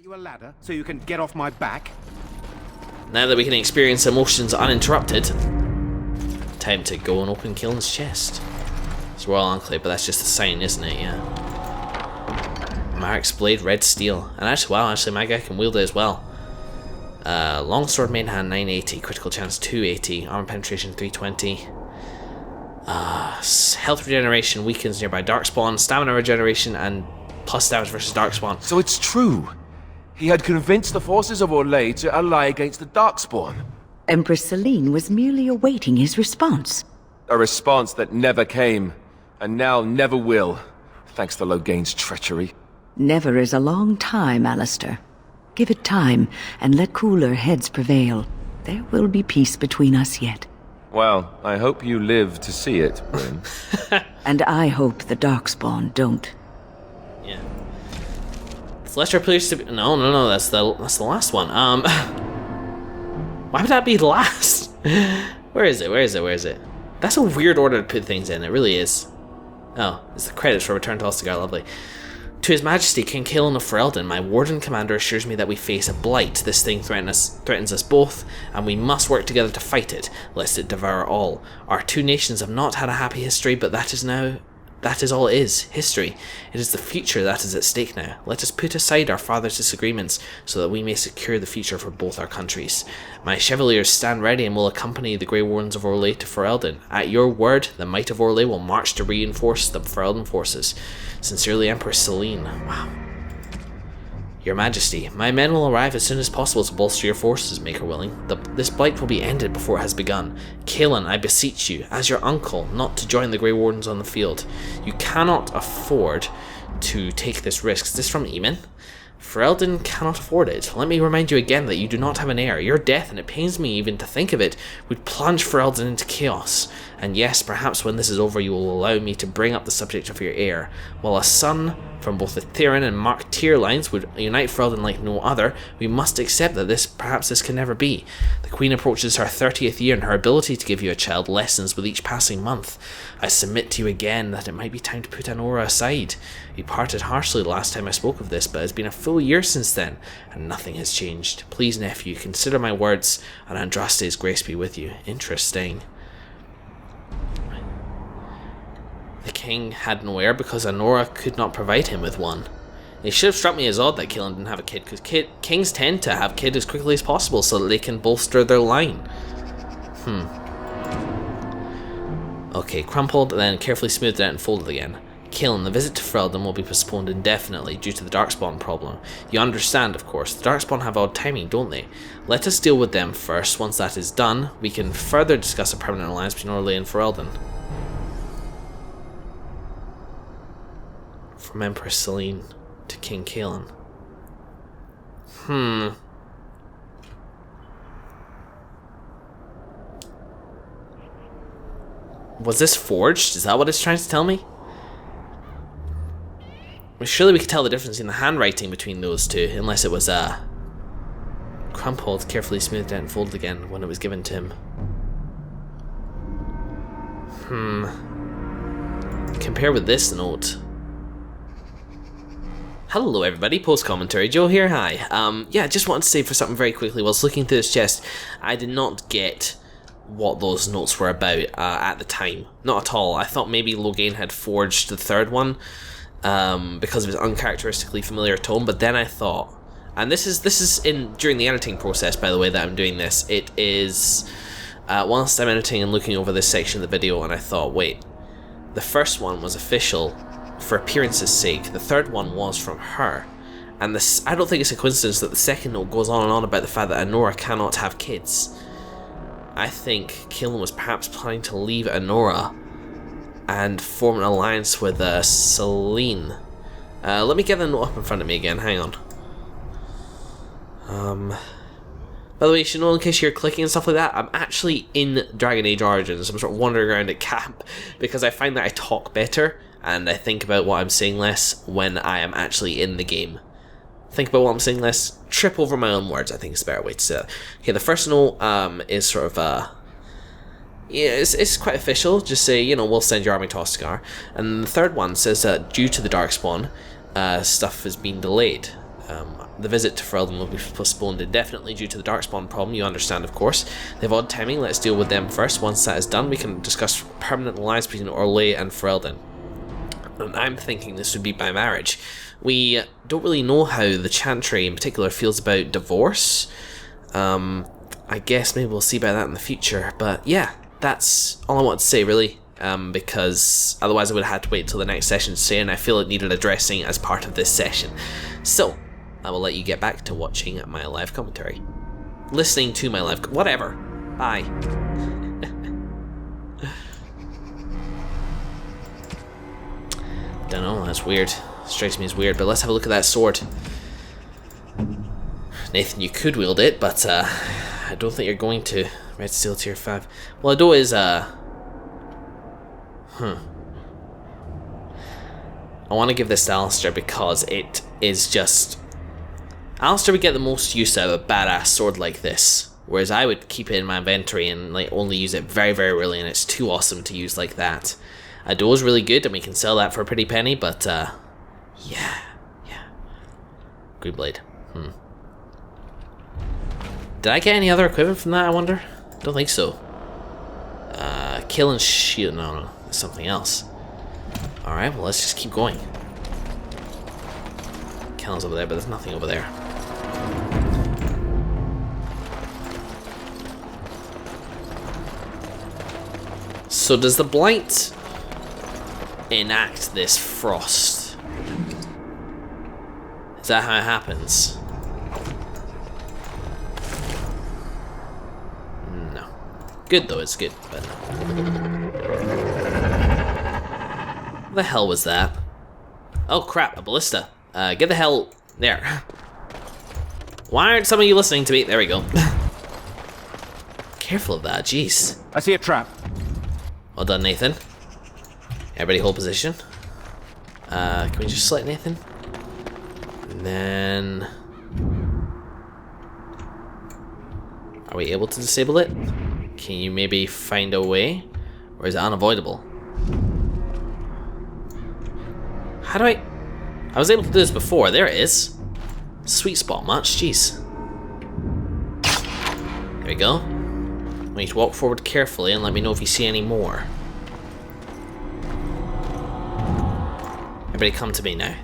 Get you a ladder so you can get off my back. Now that we can experience emotions uninterrupted, time to go and open Killen's chest. It's Royal Enclave, but that's just a sign, isn't it? Yeah. Mark's blade, red steel. And actually, wow, my guy can wield it as well. Longsword main hand 980, critical chance 280, armor penetration 320. Health regeneration weakens nearby darkspawn, stamina regeneration, and plus damage versus darkspawn. So it's true. He had convinced the forces of Orlais to ally against the Darkspawn. Empress Celine was merely awaiting his response. A response that never came, and now never will, thanks to Loghain's treachery. Never is a long time, Alistair. Give it time, and let cooler heads prevail. There will be peace between us yet. Well, I hope you live to see it, Bryn. And I hope the Darkspawn don't. Yeah. Celestial appears to be... No, that's the last one. Why would that be the last? Where is it? That's a weird order to put things in, it really is. Oh, it's the credits for Return to Ostagar, lovely. To His Majesty, King Cailan of Ferelden, my Warden Commander assures me that we face a blight. This thing threatens us both, and we must work together to fight it, lest it devour all. Our two nations have not had a happy history, but that is all it is, history. It is the future that is at stake now. Let us put aside our father's disagreements so that we may secure the future for both our countries. My Chevaliers stand ready and will accompany the Grey Wardens of Orlais to Ferelden. At your word, the might of Orlais will march to reinforce the Ferelden forces. Sincerely, Empress Celine. Wow. Your Majesty, my men will arrive as soon as possible to bolster your forces, Maker willing. This blight will be ended before it has begun. Cailan, I beseech you, as your uncle, not to join the Grey Wardens on the field. You cannot afford to take this risk. Is this from Eamon? Ferelden cannot afford it. Let me remind you again that you do not have an heir. Your death, and it pains me even to think of it, would plunge Ferelden into chaos. And yes, perhaps when this is over you will allow me to bring up the subject of your heir. While a son from both the Theron and Mark tier lines would unite Ferelden like no other, we must accept that perhaps this can never be. The Queen approaches her 30th year and her ability to give you a child lessens with each passing month. I submit to you again that it might be time to put Anora aside. We parted harshly the last time I spoke of this, but it has been a full year since then, and nothing has changed. Please, nephew, consider my words, and Andraste's grace be with you. Interesting. The king had no heir because Anora could not provide him with one. It should have struck me as odd that Cailan didn't have a kid, because kings tend to have kids as quickly as possible so that they can bolster their line. Okay, crumpled, then carefully smoothed out and folded again. Cailan, the visit to Ferelden will be postponed indefinitely due to the Darkspawn problem. You understand, of course. The Darkspawn have odd timing, don't they? Let us deal with them first. Once that is done, we can further discuss a permanent alliance between Orlais and Ferelden. From Empress Celine to King Cailan. Was this forged? Is that what it's trying to tell me? Well, surely we could tell the difference in the handwriting between those two, unless it was crumpled, carefully smoothed out and folded again when it was given to him. Compare with this note. Hello everybody, post commentary, Joe here, hi. Yeah, just wanted to say for something very quickly, whilst looking through this chest, I did not get what those notes were about at the time. Not at all. I thought maybe Loghain had forged the third one because of his uncharacteristically familiar tone, but then I thought, and this is during the editing process, by the way, that I'm doing this. It is whilst I'm editing and looking over this section of the video, and I thought, wait, the first one was official for appearance's sake. The third one was from her, and this, I don't think it's a coincidence that the second note goes on and on about the fact that Anora cannot have kids. I think Cailan was perhaps planning to leave Anora and form an alliance with Celine. Let me get the note up in front of me again, hang on. By the way, you should know, in case you're clicking and stuff like that, I'm actually in Dragon Age Origins. I'm sort of wandering around at camp because I find that I talk better and I think about what I'm saying less when I am actually in the game. Think about what I'm saying less, trip over my own words, I think is a better way to say that. Okay, the first note is sort of, yeah, it's quite official, just say, you know, we'll send your army to Ostagar. And the third one says that due to the Darkspawn, stuff has been delayed. The visit to Ferelden will be postponed indefinitely due to the Darkspawn problem. You understand, of course. They have odd timing. Let's deal with them first. Once that is done, we can discuss permanent alliance between Orlais and Ferelden. And I'm thinking this would be by marriage. We don't really know how the Chantry in particular feels about divorce. I guess maybe we'll see about that in the future. But yeah, that's all I want to say, really. Because otherwise I would have had to wait until the next session to say, and I feel it needed addressing as part of this session. So, I will let you get back to watching my live commentary. Listening to my live... whatever. Bye. Don't know, that's weird. Strikes me as weird, but let's have a look at that sword. Nathan, you could wield it, but I don't think you're going to. Red Steel Tier 5. Well, Ado is, I want to give this to Alistair because it is just... Alistair would get the most use out of a badass sword like this, whereas I would keep it in my inventory and like only use it very, very rarely, and it's too awesome to use like that. Ado is really good, and we can sell that for a pretty penny, but yeah. Green Blade. Did I get any other equipment from that, I wonder? Don't think so. Kill and shield. No, it's something else. Alright, well, let's just keep going. Killing's over there, but there's nothing over there. So does the blight enact this frost? Is that how it happens? No. Good though, it's good, but what the hell was that? Oh crap, a ballista. Get the hell there. Why aren't some of you listening to me? There we go. Careful of that, jeez. I see a trap. Well done, Nathan. Everybody hold position. Can we just select Nathan? And then... Are we able to disable it? Can you maybe find a way? Or is it unavoidable? How do I was able to do this before. There it is. Sweet spot much, jeez. There we go. We need to walk forward carefully and let me know if you see any more. Everybody come to me now.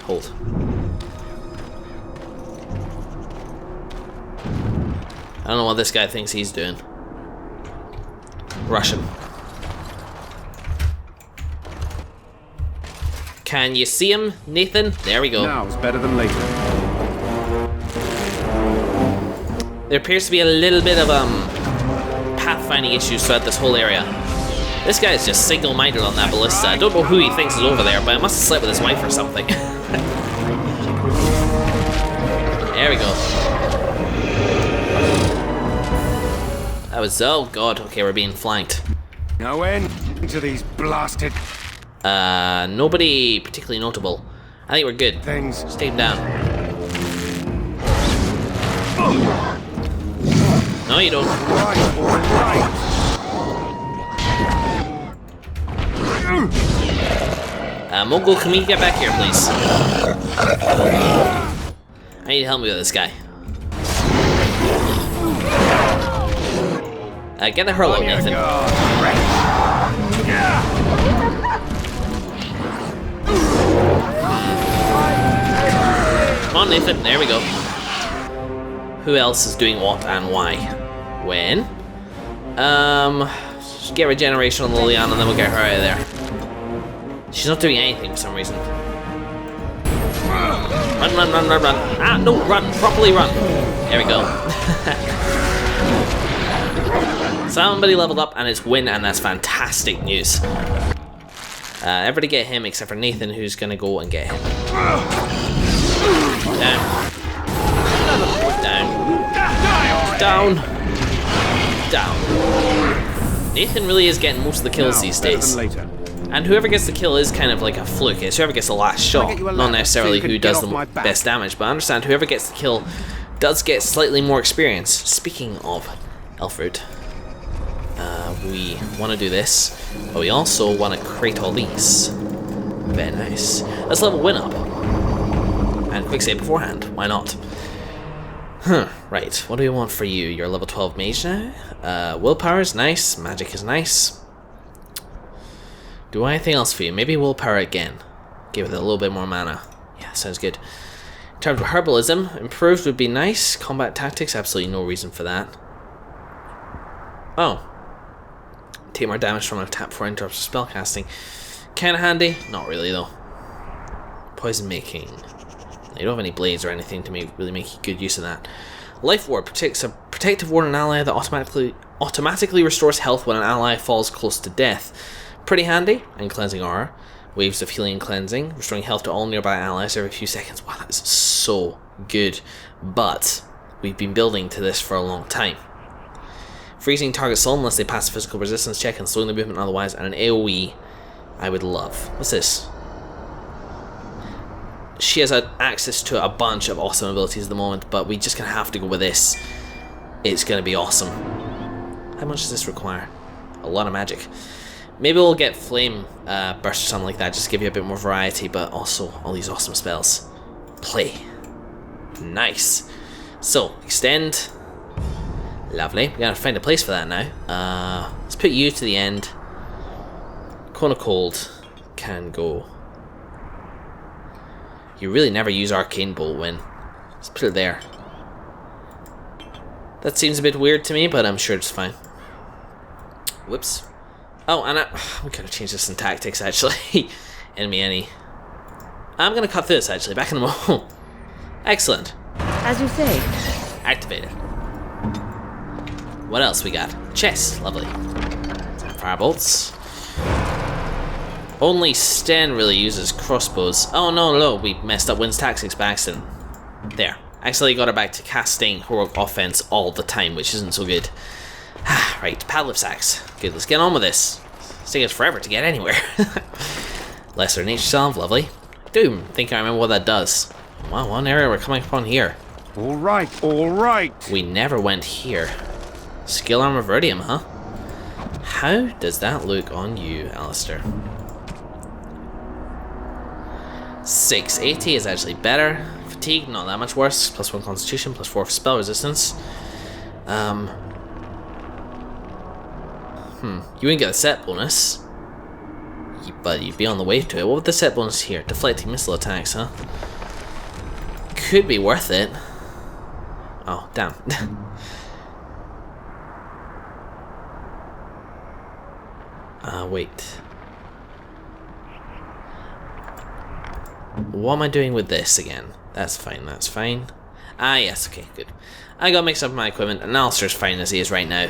Hold. I don't know what this guy thinks he's doing. Rush him. Can you see him, Nathan? There we go. Now is better than later. There appears to be a little bit of pathfinding issues throughout this whole area. This guy is just single-minded on that ballista. I don't know who he thinks is over there, but I must have slept with his wife or something. There we go. That was... oh god, okay, we're being flanked. No end to these blasted Nobody particularly notable. I think we're good. things. Just take him down. No, you don't. Right, all right. Mogul, can we get back here, please? I need help with this guy. Get the hurl out, Nathan. Come on, Nathan. There we go. Who else is doing what and why? When? Just get regeneration on Liliana and then we'll get her out of there. She's not doing anything for some reason. Run, run, run, run, run. Ah, no, run. Properly run. There we go. Somebody leveled up and it's win, and that's fantastic news. Everybody get him except for Nathan, who's gonna go and get him. Down. Down. Down. Down. Nathan really is getting most of the kills these days. And whoever gets the kill is kind of like a fluke. It's whoever gets the last shot, not necessarily who does the best damage. But I understand whoever gets the kill does get slightly more experience. Speaking of Elfruit, we want to do this, but we also want to crate all these. Very nice. Let's level Win up. And quick save beforehand. Why not? Right. What do we want for you? You're level 12 mage now. Willpower is nice. Magic is nice. Do I anything else for you? Maybe willpower again. Give it a little bit more mana. Yeah, sounds good. In terms of herbalism, improved would be nice. Combat tactics, absolutely no reason for that. Oh. Take more damage from a tap for interrupts of spellcasting. Kinda handy. Not really though. Poison making. You don't have any blades or anything to really make good use of that. Life Ward protects a protective ward on an ally that automatically restores health when an ally falls close to death. Pretty handy. And cleansing aura. Waves of healing and cleansing, restoring health to all nearby allies every few seconds. Wow, that is so good. But we've been building to this for a long time. Freezing target soul unless they pass a physical resistance check and slowing the movement otherwise, and an AoE I would love. What's this? She has access to a bunch of awesome abilities at the moment, but we just gonna have to go with this. It's gonna be awesome. How much does this require? A lot of magic. Maybe we'll get flame burst or something like that, just to give you a bit more variety, but also all these awesome spells. Play. Nice. So, extend. Lovely. We gotta find a place for that now. Let's put you to the end. Cone of Cold can go. You really never use Arcane Bolt when. Let's put it there. That seems a bit weird to me, but I'm sure it's fine. Whoops. Oh, and we could have changed this in tactics actually. Enemy any. I'm gonna cut through this actually. Back in a moment. Excellent. As you say. Activated. What else we got? Chest. Lovely. Firebolts. Only Sten really uses crossbows. Oh no, we messed up Wynn's tactics by accident. There. Actually got her back to casting heroic offense all the time, which isn't so good. Right, Padlift Axe. Good, let's get on with this. It's taking us forever to get anywhere. Lesser Nature Salve, lovely. Doom, think I remember what that does. Wow, one area we're coming upon here. All right. We never went here. Skill Armor Veridium, huh? How does that look on you, Alistair? 680 is actually better. Fatigue, not that much worse. +1 Constitution, +4 spell resistance. You wouldn't get a set bonus, but you'd be on the way to it. What would the set bonus here? Deflecting missile attacks, huh? Could be worth it. Oh, damn. Wait. What am I doing with this again? That's fine, that's fine. Ah, yes, okay, good. I got mixed up with my equipment, and Alistair's fine as he is right now.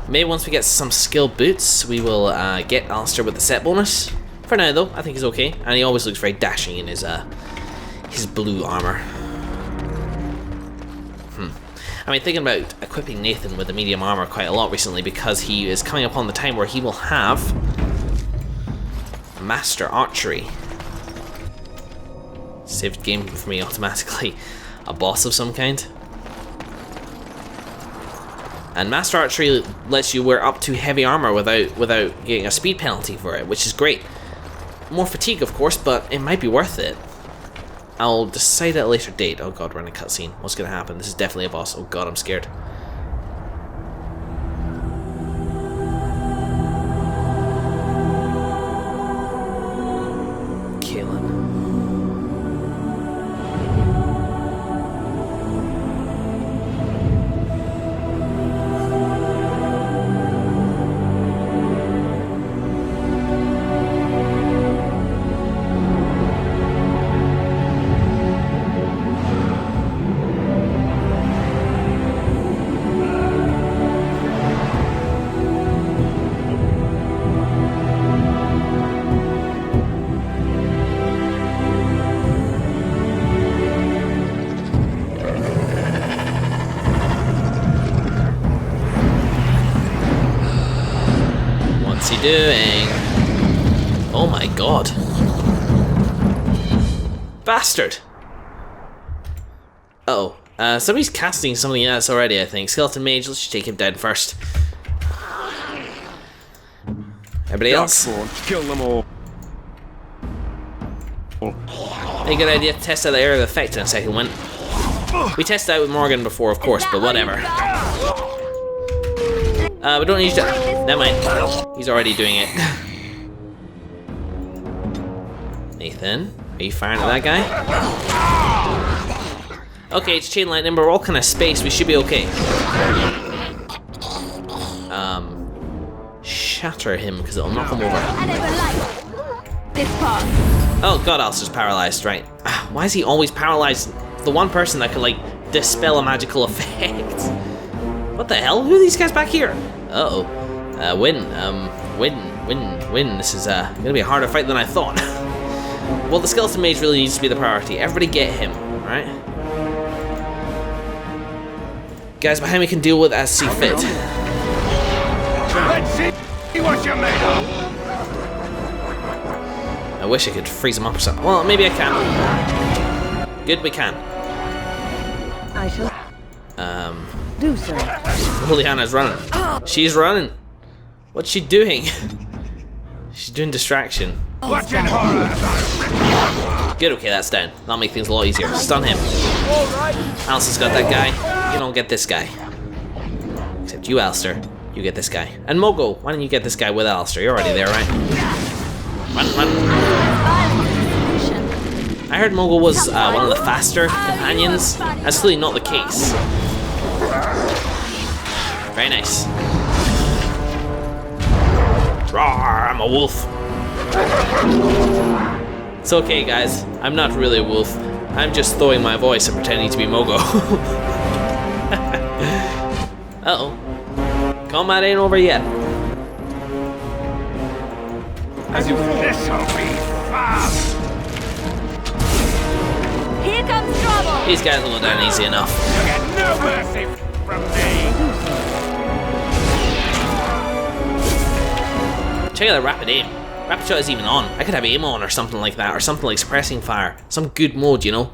Maybe once we get some skill boots, we will get Alistair with the set bonus. For now, though, I think he's okay, and he always looks very dashing in his blue armor. I mean, thinking about equipping Nathan with the medium armor quite a lot recently because he is coming upon the time where he will have Master Archery. Saved game for me automatically. A boss of some kind. And Master Archery lets you wear up to heavy armor without getting a speed penalty for it, which is great. More fatigue, of course, but it might be worth it. I'll decide at a later date. Oh god, we're in a cutscene. What's gonna happen? This is definitely a boss. Oh god, I'm scared. Doing? Oh my god. Bastard. Uh-oh. Somebody's casting something else already, I think. Skeleton Mage, let's just take him down first. Everybody else? Kill them all. a good idea to test out the area of effect in a second when we tested out with Morgan before, of course, but whatever. We don't need to. Never mind. He's already doing it. Nathan, are you firing at that guy? Okay, it's chain lightning, but we're all kind of spaced. We should be okay. Shatter him because it'll knock him over. Oh god, Alistair's paralyzed, right. Why is he always paralyzed? The one person that could, like, dispel a magical effect. What the hell? Who are these guys back here? Uh-oh. Win. This is, gonna be a harder fight than I thought. Well, the skeleton mage really needs to be the priority. Everybody get him, alright? Guys behind me can deal with as see fit. Let's see what you're made of. I wish I could freeze him up or something. Well, maybe I can. Good, we can. I shall do so. Juliana's running. She's running. What's she doing? She's doing distraction. Watching horror. Good, okay, that's down. That'll make things a lot easier. Stun him. Alistair's got that guy. You don't get this guy. Except you, Alistair. You get this guy. And Mogo, why don't you get this guy with Alistair? You're already there, right? Run. I heard Mogo was one of the faster companions. That's clearly not the case. Very nice. Roar, I'm a wolf. It's okay, guys. I'm not really a wolf. I'm just throwing my voice and pretending to be Mogo. Uh-oh. Combat ain't over yet. This'll be fast. Here comes trouble. These guys will go down easy enough. You get no mercy from me. Check out the rapid aim. Rapid shot is even on. I could have aim on or something like that, or something like suppressing fire. Some good mode, you know.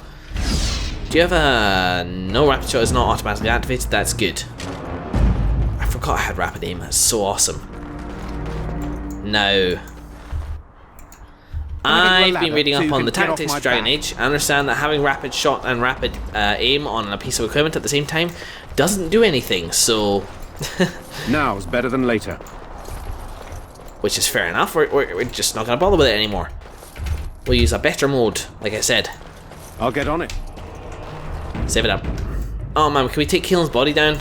Do you have a... No, rapid shot is not automatically activated. That's good. I forgot I had rapid aim. That's so awesome. Now, I've been reading up on the tactics of Dragon Age. I understand that having rapid shot and rapid aim on a piece of equipment at the same time doesn't do anything, so... Now's better than later. Which is fair enough. We're just not going to bother with it anymore. We'll use a better mode, like I said. I'll get on it. Save it up. Oh man, can we take Keelan's body down?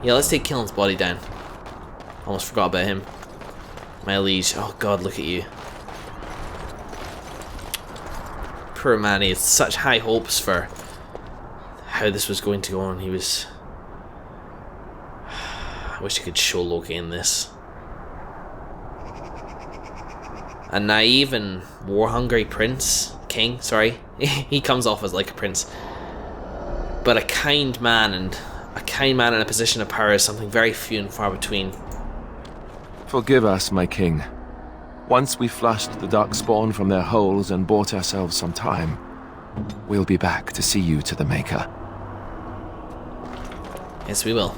Yeah, let's take Keelan's body down. Almost forgot about him. My liege. Oh god, look at you. Poor man, he had such high hopes for how this was going to go on. He was... I wish I could show Loki in this. A naive and war-hungry king, sorry. He comes off as like a prince. But a kind man, and a kind man in a position of power is something very few and far between. Forgive us, my king. Once we flushed the darkspawn from their holes and bought ourselves some time, we'll be back to see you to the Maker. Yes, we will.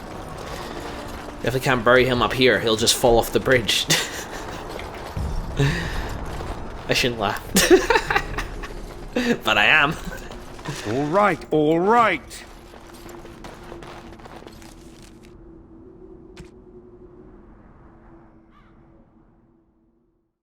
If we can't bury him up here, he'll just fall off the bridge. I shouldn't laugh. But I am. All right, all right.